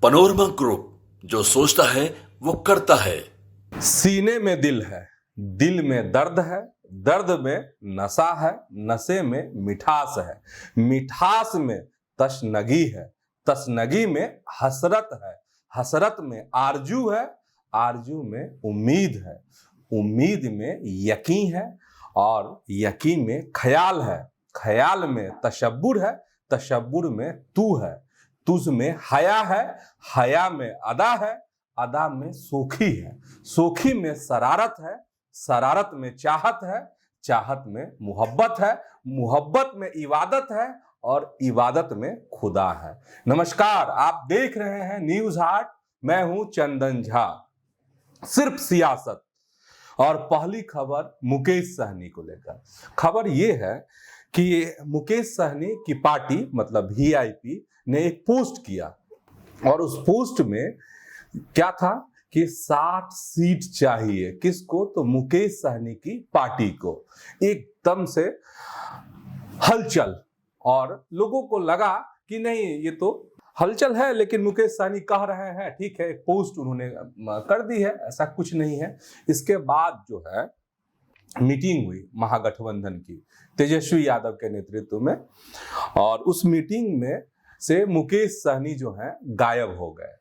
Panorama group, जो सोचता है वो करता है। सीने में दिल है, दिल में दर्द है, दर्द में नशा है, नशे में मिठास है, मिठास में तशनगी है, तशनगी में हसरत है, हसरत में आरजू है, आरजू में उम्मीद है, उम्मीद में यकीन है और यकीन में ख्याल है, ख्याल में तशब्बुर है, तशब्बुर में तू है, तुझ में हया है, हया में अदा है, अदा में सोखी है, सोखी में शरारत है, शरारत में चाहत है, चाहत में मोहब्बत है, मोहब्बत में इबादत है और इबादत में खुदा है। नमस्कार, आप देख रहे हैं न्यूज हाट। मैं हूं चंदन झा। सिर्फ सियासत और पहली खबर मुकेश सहनी को लेकर। खबर यह है कि मुकेश सहनी की पार्टी मतलब वीआईपी ने एक पोस्ट किया और उस पोस्ट में क्या था कि 60 सीट चाहिए। किसको? तो मुकेश सहनी की पार्टी को। एकदम से हलचल और लोगों को लगा कि नहीं, ये तो हलचल है लेकिन मुकेश सहनी कह रहे हैं, ठीक है, एक पोस्ट उन्होंने कर दी है, ऐसा कुछ नहीं है। इसके बाद जो है मीटिंग हुई महागठबंधन की तेजस्वी यादव के नेतृत्व में और उस मीटिंग में से मुकेश सहनी जो है गायब हो गए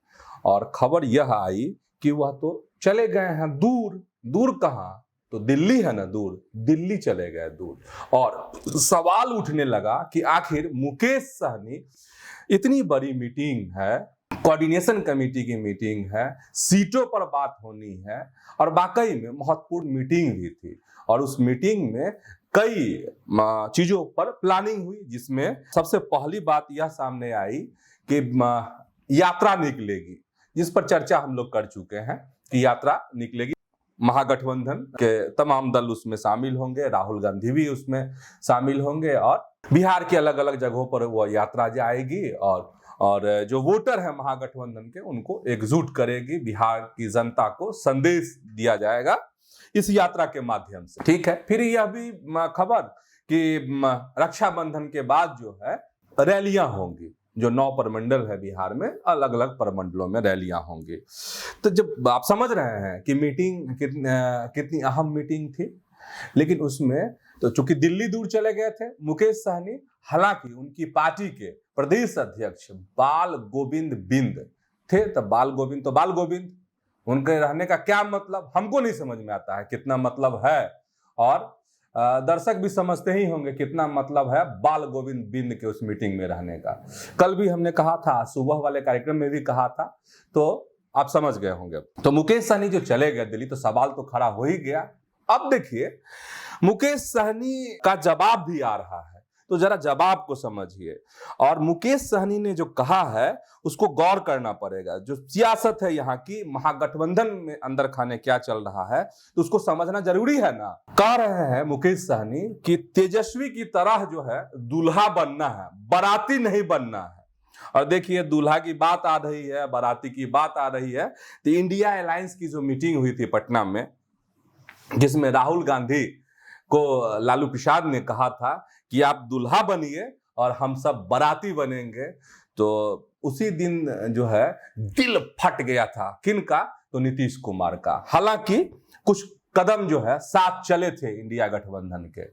और खबर यह आई कि वह तो चले गए हैं दूर। दूर कहाँ? तो दिल्ली है ना, दूर दिल्ली चले गए दूर। और सवाल उठने लगा कि आखिर मुकेश सहनी, इतनी बड़ी मीटिंग है, कोऑर्डिनेशन कमेटी की मीटिंग है, सीटों पर बात होनी है और वाकई में महत्वपूर्ण मीटिंग भी थी और उस मीटिंग में कई चीजों पर प्लानिंग हुई, जिसमें सबसे पहली बात यह सामने आई कि यात्रा निकलेगी, जिस पर चर्चा हम लोग कर चुके हैं कि यात्रा निकलेगी। महागठबंधन के तमाम दल उसमें शामिल होंगे, राहुल गांधी भी उसमें शामिल होंगे और बिहार के अलग अलग जगहों पर वो यात्रा जाएगी और जो वोटर है महागठबंधन के, उनको एकजुट करेगी, बिहार की जनता को संदेश दिया जाएगा इस यात्रा के माध्यम से। ठीक है। फिर यह भी खबर कि रक्षाबंधन के बाद जो है रैलियां होंगी, जो 9 प्रमंडल है बिहार में, अलग अलग प्रमंडलों में रैलियां होंगी। तो जब आप समझ रहे हैं कि मीटिंग कितनी अहम मीटिंग थी, लेकिन उसमें तो चूंकि दिल्ली दूर चले गए थे मुकेश सहनी, हालांकि उनकी पार्टी के प्रदेश अध्यक्ष बाल गोविंद बिंद थे। तो बाल गोविंद, उनके रहने का क्या मतलब हमको नहीं समझ में आता है, कितना मतलब है, और दर्शक भी समझते ही होंगे कितना मतलब है बाल गोविंद बिंद के उस मीटिंग में रहने का। कल भी हमने कहा था, सुबह वाले कार्यक्रम में भी कहा था, तो आप समझ गए होंगे। तो मुकेश सहनी जो चले गए दिल्ली, तो सवाल तो खड़ा हो ही गया। अब देखिए, मुकेश सहनी का जवाब भी आ रहा है, तो जरा जवाब को समझिए। और मुकेश सहनी ने जो कहा है उसको गौर करना पड़ेगा। जो सियासत है यहाँ की, महागठबंधन में अंदर खाने क्या चल रहा है, तो उसको समझना जरूरी है ना। कह रहे हैं मुकेश सहनी कि तेजस्वी की तरह जो है दूल्हा बनना है, बाराती नहीं बनना है। और देखिए, दूल्हा की बात आ रही है, बाराती की बात आ रही है, तो इंडिया अलायंस की जो मीटिंग हुई थी पटना में, जिसमें राहुल गांधी को लालू प्रसाद ने कहा था कि आप दूल्हा बनिए और हम सब बाराती बनेंगे, तो उसी दिन जो है दिल फट गया था। किनका? तो नीतीश कुमार का। हालांकि कुछ कदम जो है साथ चले थे इंडिया गठबंधन के,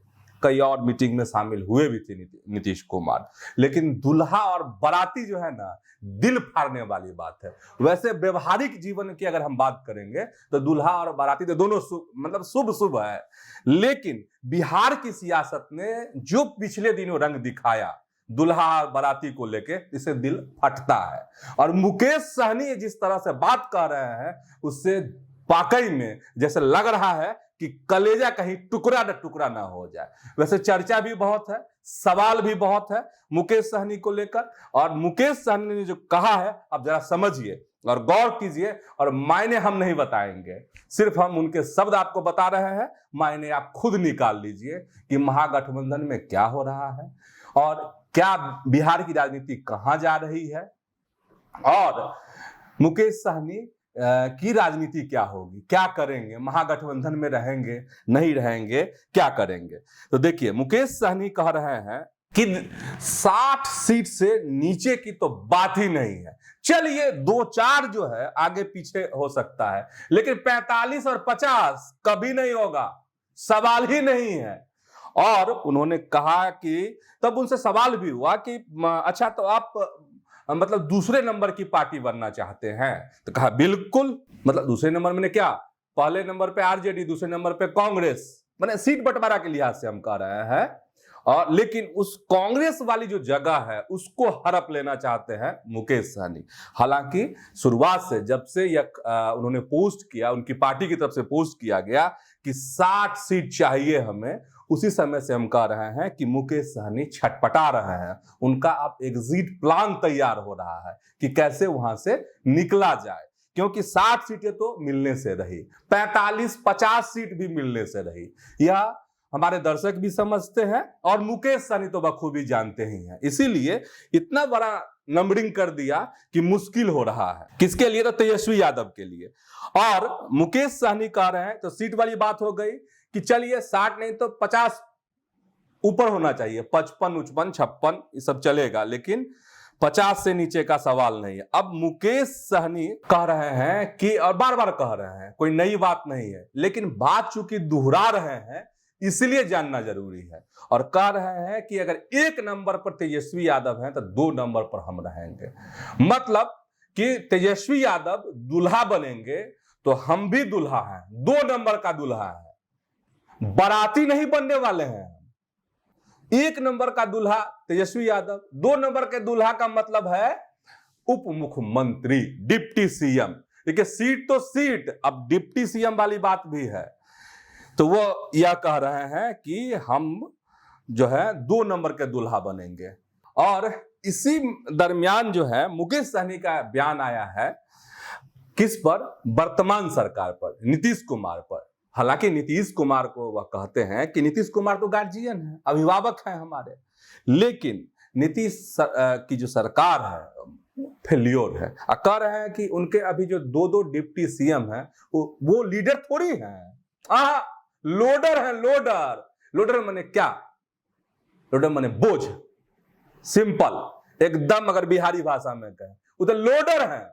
कई और मीटिंग में शामिल हुए भी थे नीतीश कुमार, लेकिन दूल्हा और बाराती जो है ना, दिल फाड़ने वाली बात है। वैसे व्यवहारिक जीवन की अगर हम बात करेंगे तो दूल्हा और बाराती तो दोनों शुभ है, लेकिन बिहार की सियासत ने जो पिछले दिनों रंग दिखाया दूल्हा और बाराती को लेके, इसे दिल फटता है। और मुकेश सहनी जिस तरह से बात कर रहे हैं, उससे वाकई में जैसे लग रहा है कि कलेजा कहीं टुकड़ा ना हो जाए। वैसे चर्चा भी बहुत है, सवाल भी बहुत है मुकेश सहनी को लेकर, और मुकेश सहनी ने जो कहा है, अब जरा समझिए और गौर कीजिए। और मायने हम नहीं बताएंगे, सिर्फ हम उनके शब्द आपको बता रहे हैं, मायने आप खुद निकाल लीजिए कि महागठबंधन में क्या हो रहा है और क्या बिहार की राजनीति कहां जा रही है और मुकेश सहनी की राजनीति क्या होगी, क्या करेंगे, महागठबंधन में रहेंगे नहीं रहेंगे, क्या करेंगे। तो देखिए, मुकेश सहनी कह रहे हैं कि 60 सीट से नीचे की तो बात ही नहीं है। चलिए 2-4 जो है आगे पीछे हो सकता है, लेकिन 45 और 50 कभी नहीं होगा, सवाल ही नहीं है। और उन्होंने कहा कि तब उनसे सवाल भी हुआ कि अच्छा तो आप मतलब दूसरे नंबर की पार्टी बनना चाहते हैं? तो कहा बिल्कुल, मतलब दूसरे नंबर में क्या, पहले नंबर पे आरजेडी, दूसरे नंबर पे कांग्रेस, माने सीट बंटवारा के लिहाज से हम कह रहे हैं। और लेकिन उस कांग्रेस वाली जो जगह है उसको हड़प लेना चाहते हैं मुकेश सहनी। हालांकि शुरुआत से जब से यह उन्होंने पोस्ट किया, उनकी पार्टी की तरफ से पोस्ट किया गया कि 60 सीट चाहिए हमें, उसी समय से हम कह रहे हैं कि मुकेश सहनी छटपटा रहे हैं। उनका अब एग्जिट प्लान तैयार हो रहा है कि कैसे वहां से निकला जाए, क्योंकि 60 सीटें तो मिलने से रही, 45-50 सीट भी मिलने से रही। यह हमारे दर्शक भी समझते हैं और मुकेश सहनी तो बखूबी जानते ही हैं। इसीलिए इतना बड़ा नंबरिंग कर दिया कि मुश्किल हो रहा है। किसके लिए? तो तेजस्वी यादव के लिए। और मुकेश सहनी कह रहे हैं, तो सीट वाली बात हो गई कि चलिए 60 नहीं तो 50 ऊपर होना चाहिए, 55, 55, 56 ये सब चलेगा, लेकिन 50 से नीचे का सवाल नहीं है। अब मुकेश सहनी कह रहे हैं कि, और बार बार कह रहे हैं, कोई नई बात नहीं है, लेकिन बात चूंकि दोहरा रहे हैं इसलिए जानना जरूरी है। और कह रहे हैं कि अगर 1 नंबर पर तेजस्वी यादव हैं तो 2 नंबर पर हम रहेंगे। मतलब कि तेजस्वी यादव दूल्हा बनेंगे तो हम भी दूल्हा हैं, 2 नंबर का दूल्हा है, बाराती नहीं बनने वाले हैं। 1 नंबर का दूल्हा तेजस्वी यादव, 2 नंबर के दूल्हा का मतलब है उप मुख्यमंत्री, डिप्टी सीएम। देखिए सीट तो सीट, अब डिप्टी सीएम वाली बात भी है। तो वो यह कह रहे हैं कि हम जो है 2 नंबर के दूल्हा बनेंगे। और इसी दरमियान जो है मुकेश सहनी का बयान आया है, किस पर? वर्तमान सरकार पर, नीतीश कुमार पर। हालांकि नीतीश कुमार को वह कहते हैं कि नीतीश कुमार तो गार्जियन है, अभिभावक हैं हमारे, लेकिन नीतीश की जो सरकार है फेल्योर है। कह रहे हैं कि उनके अभी जो 2 डिप्टी सीएम हैं वो लीडर थोड़ी हैं, लोडर है। लोडर माने क्या? लोडर माने बोझ, सिंपल एकदम, अगर बिहारी भाषा में कहें वो तो लोडर है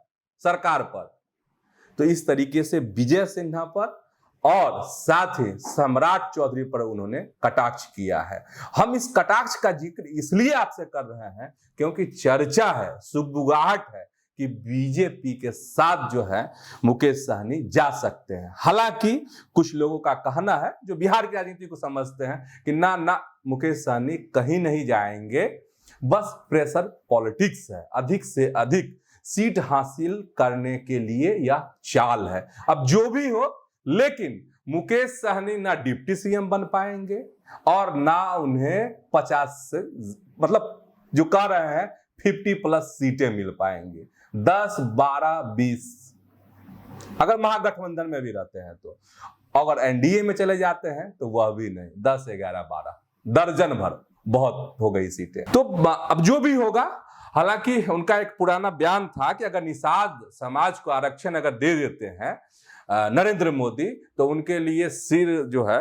सरकार पर। तो इस तरीके से विजय सिन्हा पर और साथ ही सम्राट चौधरी पर उन्होंने कटाक्ष किया है। हम इस कटाक्ष का जिक्र इसलिए आपसे कर रहे हैं क्योंकि चर्चा है, सुगबुगाहट है कि बीजेपी के साथ जो है मुकेश सहनी जा सकते हैं। हालांकि कुछ लोगों का कहना है जो बिहार की राजनीति को समझते हैं कि ना मुकेश सहनी कहीं नहीं जाएंगे, बस प्रेशर पॉलिटिक्स है, अधिक से अधिक सीट हासिल करने के लिए यह चाल है। अब जो भी हो, लेकिन मुकेश सहनी ना डिप्टी सीएम बन पाएंगे और ना उन्हें 50 से, मतलब जो कह रहे हैं 50+ सीटें मिल पाएंगी। 10, 12, 20 अगर महागठबंधन में भी रहते हैं तो, अगर एनडीए में चले जाते हैं तो वह भी नहीं, 10, 11, 12 दर्जन भर बहुत हो गई सीटें। तो अब जो भी होगा, हालांकि उनका एक पुराना बयान था कि अगर निषाद समाज को आरक्षण अगर दे देते हैं नरेंद्र मोदी तो उनके लिए सिर जो है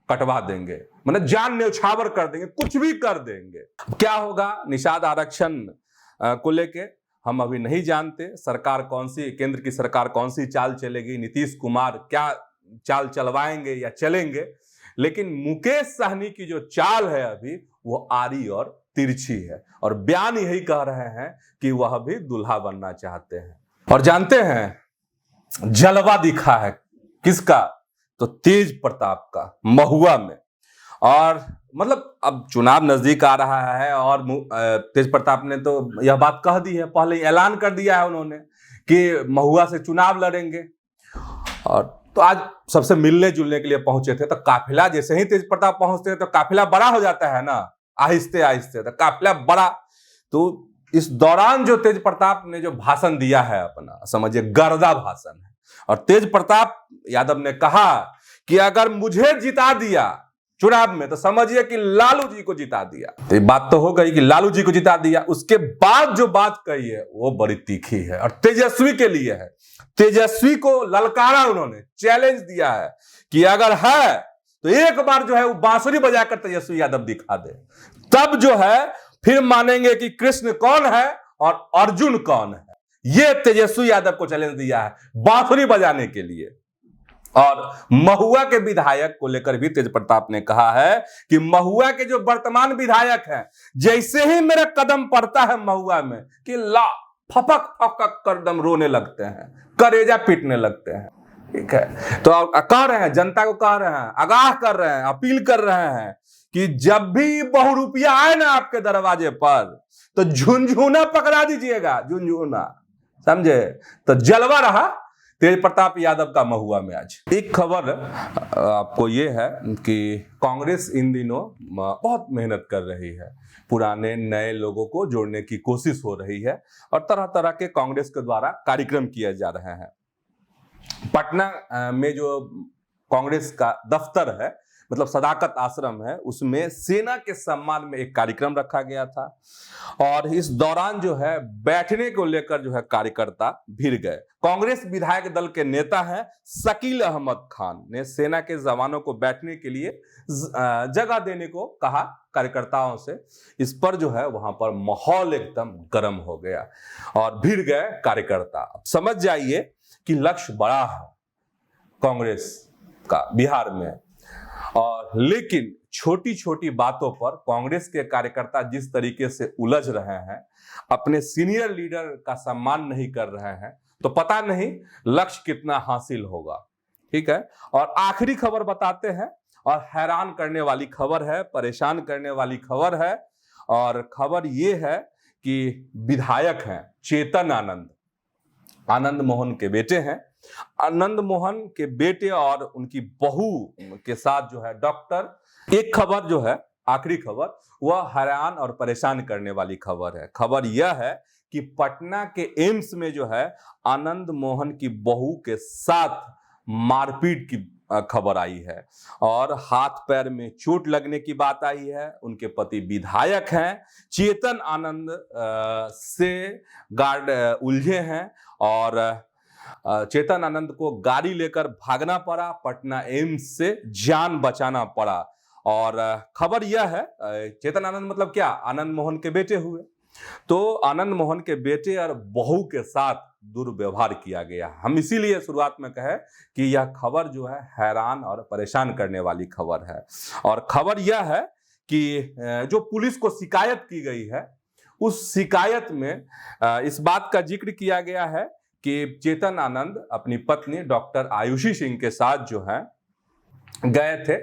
कटवा देंगे, मतलब जान न्यौछावर कर देंगे, कुछ भी कर देंगे। क्या होगा निषाद आरक्षण को लेके हम अभी नहीं जानते। सरकार कौन सी, केंद्र की सरकार कौन सी चाल चलेगी, नीतीश कुमार क्या चाल चलवाएंगे या चलेंगे, लेकिन मुकेश सहनी की जो चाल है अभी वो आरी और तिरछी है। और बयान यही कह रहे हैं कि वह भी दूल्हा बनना चाहते हैं। और जानते हैं जलवा दिखा है किसका? तो तेज प्रताप का, महुआ में। और मतलब अब चुनाव नजदीक आ रहा है और तेज प्रताप ने तो यह बात कह दी है, पहले ऐलान कर दिया है उन्होंने कि महुआ से चुनाव लड़ेंगे। और तो आज सबसे मिलने जुलने के लिए पहुंचे थे, तो काफिला जैसे ही तेज प्रताप पहुंचते हैं तो काफिला बड़ा हो जाता है ना, आहिस्ते आहिस्ते, तो काफिला बड़ा। तो इस दौरान जो तेज प्रताप ने जो भाषण दिया है अपना, समझिए गर्दा भाषण है। और तेज प्रताप यादव ने कहा कि अगर मुझे जिता दिया चुनाव में तो समझिए कि लालू जी को जिता दिया। तो ये बात तो हो गई कि लालू जी को जिता दिया। उसके बाद जो बात कही है वो बड़ी तीखी है और तेजस्वी के लिए है। तेजस्वी को ललकारा, उन्होंने चैलेंज दिया है कि अगर है तो एक बार जो है वो बांसुरी बजाकर तेजस्वी यादव दिखा दे। तब जो है फिर मानेंगे कि कृष्ण कौन है और अर्जुन कौन है। ये तेजस्वी यादव को चैलेंज दिया है बांसुरी बजाने के लिए। और महुआ के विधायक को लेकर भी तेज प्रताप ने कहा है कि महुआ के जो वर्तमान विधायक हैं, जैसे ही मेरा कदम पड़ता है महुआ में कि ला फपक फपक कर दम रोने लगते हैं, करेजा पीटने लगते हैं। ठीक है, तो कह रहे हैं, जनता को कह रहे हैं, आगाह कर रहे हैं, अपील कर रहे हैं कि जब भी बहुरूपिया आए ना आपके दरवाजे पर तो झुनझुना पकड़ा दीजिएगा, झुनझुना, समझे। तो जलवा रहा तेज प्रताप यादव का महुआ में। आज एक खबर आपको ये है कि कांग्रेस इन दिनों बहुत मेहनत कर रही है, पुराने नए लोगों को जोड़ने की कोशिश हो रही है और तरह तरह के कांग्रेस के द्वारा कार्यक्रम किए जा रहे हैं। पटना में जो कांग्रेस का दफ्तर है, मतलब सदाकत आश्रम है, उसमें सेना के सम्मान में एक कार्यक्रम रखा गया था और इस दौरान जो है बैठने को लेकर जो है कार्यकर्ता भिड़ गए। कांग्रेस विधायक दल के नेता हैं शकील अहमद खान ने सेना के जवानों को बैठने के लिए जगह देने को कहा कार्यकर्ताओं से। इस पर जो है वहां पर माहौल एकदम गर्म हो गया और भिड़ गए कार्यकर्ता। अब समझ जाइए कि लक्ष्य बड़ा है कांग्रेस का बिहार में, और लेकिन छोटी छोटी बातों पर कांग्रेस के कार्यकर्ता जिस तरीके से उलझ रहे हैं, अपने सीनियर लीडर का सम्मान नहीं कर रहे हैं, तो पता नहीं लक्ष्य कितना हासिल होगा। ठीक है, और आखिरी खबर बताते हैं, और हैरान करने वाली खबर है, परेशान करने वाली खबर है। और खबर यह है कि विधायक हैं चेतन आनंद, आनंद मोहन के बेटे हैं। आनंद मोहन के बेटे और उनकी बहू के साथ जो है डॉक्टर, एक खबर जो है आखिरी खबर वह हैरान और परेशान करने वाली खबर है। खबर यह है कि पटना के एम्स में जो है आनंद मोहन की बहू के साथ मारपीट की खबर आई है और हाथ पैर में चोट लगने की बात आई है। उनके पति विधायक हैं, चेतन आनंद से गार्ड उलझे हैं और चेतन आनंद को गाड़ी लेकर भागना पड़ा, पटना एम्स से जान बचाना पड़ा। और खबर यह है, चेतन आनंद मतलब क्या, आनंद मोहन के बेटे हुए। तो आनंद मोहन के बेटे और बहू के साथ दुर्व्यवहार किया गया। हम इसीलिए शुरुआत में कहे कि यह खबर जो है हैरान और परेशान करने वाली खबर है। और खबर यह है कि जो पुलिस को शिकायत की गई है, उस शिकायत में इस बात का जिक्र किया गया है कि चेतन आनंद अपनी पत्नी डॉक्टर आयुषी सिंह के साथ जो है गए थे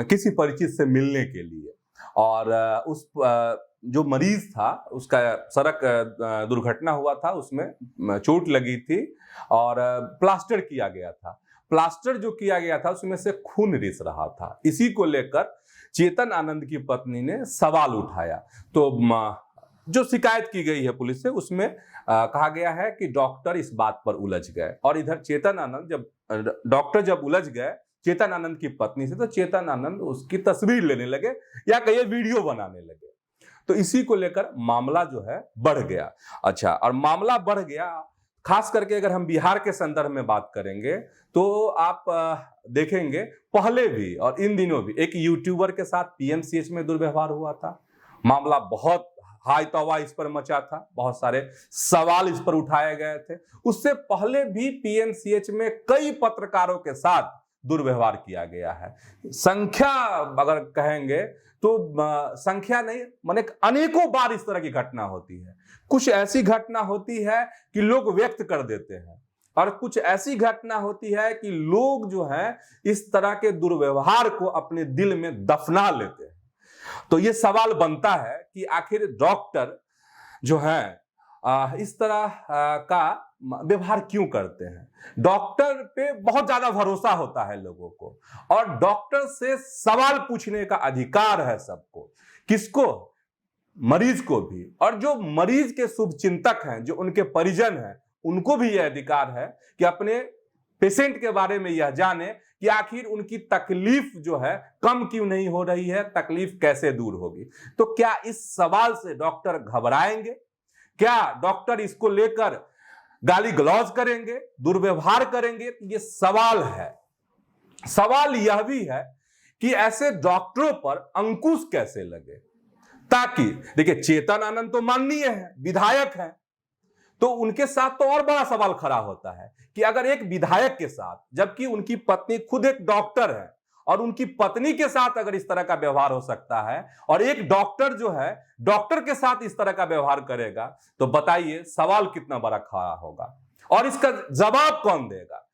किसी परिचित से मिलने के लिए, और उस जो मरीज था उसका सड़क दुर्घटना हुआ था, उसमें चोट लगी थी और प्लास्टर किया गया था। प्लास्टर जो किया गया था उसमें से खून रिस रहा था। इसी को लेकर चेतन आनंद की पत्नी ने सवाल उठाया। तो जो शिकायत की गई है पुलिस से, उसमें कहा गया है कि डॉक्टर इस बात पर उलझ गए। और इधर चेतन आनंद जब उलझ गए चेतन आनंद की पत्नी से, तो चेतन आनंद उसकी तस्वीर लेने लगे या कहिए वीडियो बनाने लगे। तो इसी को लेकर मामला जो है बढ़ गया। अच्छा, और मामला बढ़ गया, खास करके अगर हम बिहार के संदर्भ में बात करेंगे तो आप देखेंगे पहले भी और इन दिनों भी एक यूट्यूबर के साथ पीएमसीएच में दुर्व्यवहार हुआ था। मामला बहुत हाई तवा इस पर मचा था, बहुत सारे सवाल इस पर उठाए गए थे। उससे पहले भी पीएमसीएच में कई पत्रकारों के साथ दुर्व्यवहार किया गया है। संख्या अगर कहेंगे तो संख्या नहीं, माने अनेकों बार इस तरह की घटना होती है। कुछ ऐसी घटना होती है कि लोग व्यक्त कर देते हैं और कुछ ऐसी घटना होती है कि लोग जो है इस तरह के दुर्व्यवहार को अपने दिल में दफना लेते हैं। तो ये सवाल बनता है कि आखिर डॉक्टर जो है इस तरह का व्यवहार क्यों करते हैं। डॉक्टर पे बहुत ज्यादा भरोसा होता है लोगों को, और डॉक्टर से सवाल पूछने का अधिकार है सबको। किसको? मरीज को भी। और जो मरीज के शुभचिंतक हैं, जो उनके परिजन हैं, उनको भी यह अधिकार है कि अपने पेशेंट के बारे में यह जाने कि आखिर उनकी तकलीफ जो है कम क्यों नहीं हो रही है, तकलीफ कैसे दूर होगी। तो क्या इस सवाल से डॉक्टर घबराएंगे? क्या डॉक्टर इसको लेकर गाली गलौज करेंगे, दुर्व्यवहार करेंगे? ये सवाल है। सवाल यह भी है कि ऐसे डॉक्टरों पर अंकुश कैसे लगे, ताकि देखिए चेतन आनंद तो माननीय है, विधायक है, तो उनके साथ तो और बड़ा सवाल खड़ा होता है कि अगर एक विधायक के साथ, जबकि उनकी पत्नी खुद एक डॉक्टर है, और उनकी पत्नी के साथ अगर इस तरह का व्यवहार हो सकता है, और एक डॉक्टर जो है डॉक्टर के साथ इस तरह का व्यवहार करेगा, तो बताइए सवाल कितना बड़ा खड़ा होगा और इसका जवाब कौन देगा।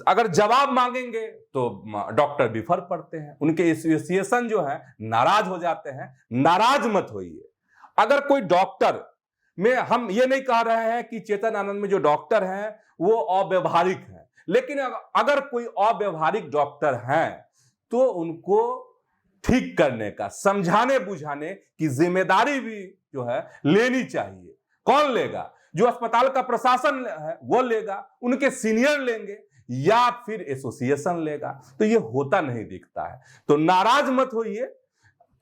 अगर जवाब मांगेंगे तो डॉक्टर विफर पड़ते हैं, उनके एसोसिएशन जो है नाराज हो जाते हैं। नाराज मत होइए। अगर कोई डॉक्टर में, हम ये नहीं कह रहे हैं कि चेतन आनंद में जो डॉक्टर हैं वो अव्यवहारिक हैं, लेकिन अगर कोई अव्यवहारिक डॉक्टर हैं तो उनको ठीक करने का, समझाने बुझाने की जिम्मेदारी भी जो है लेनी चाहिए। कौन लेगा? जो अस्पताल का प्रशासन है वो लेगा, उनके सीनियर लेंगे, या फिर एसोसिएशन लेगा। तो ये होता नहीं दिखता है। तो नाराज मत होइए,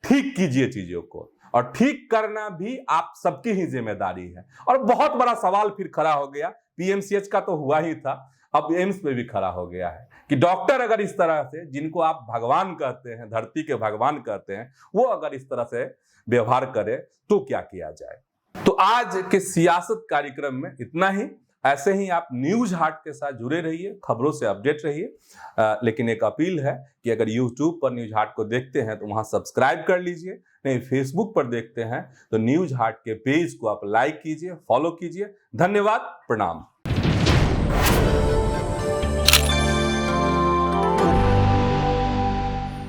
ठीक कीजिए चीजों को, और ठीक करना भी आप सबकी ही जिम्मेदारी है। और बहुत बड़ा सवाल फिर खड़ा हो गया, पीएमसीएच का तो हुआ ही था, अब एम्स पे भी खड़ा हो गया है कि डॉक्टर अगर इस तरह से, जिनको आप भगवान कहते हैं, धरती के भगवान कहते हैं, वो अगर इस तरह से व्यवहार करे तो क्या किया जाए। तो आज के सियासत कार्यक्रम में इतना ही। ऐसे ही आप न्यूज हाट के साथ जुड़े रहिए, खबरों से अपडेट रहिए। लेकिन एक अपील है कि अगर यूट्यूब पर न्यूज हाट को देखते हैं तो वहां सब्सक्राइब कर लीजिए, नहीं फेसबुक पर देखते हैं तो न्यूज हाट के पेज को आप लाइक कीजिए, फॉलो कीजिए। धन्यवाद, प्रणाम।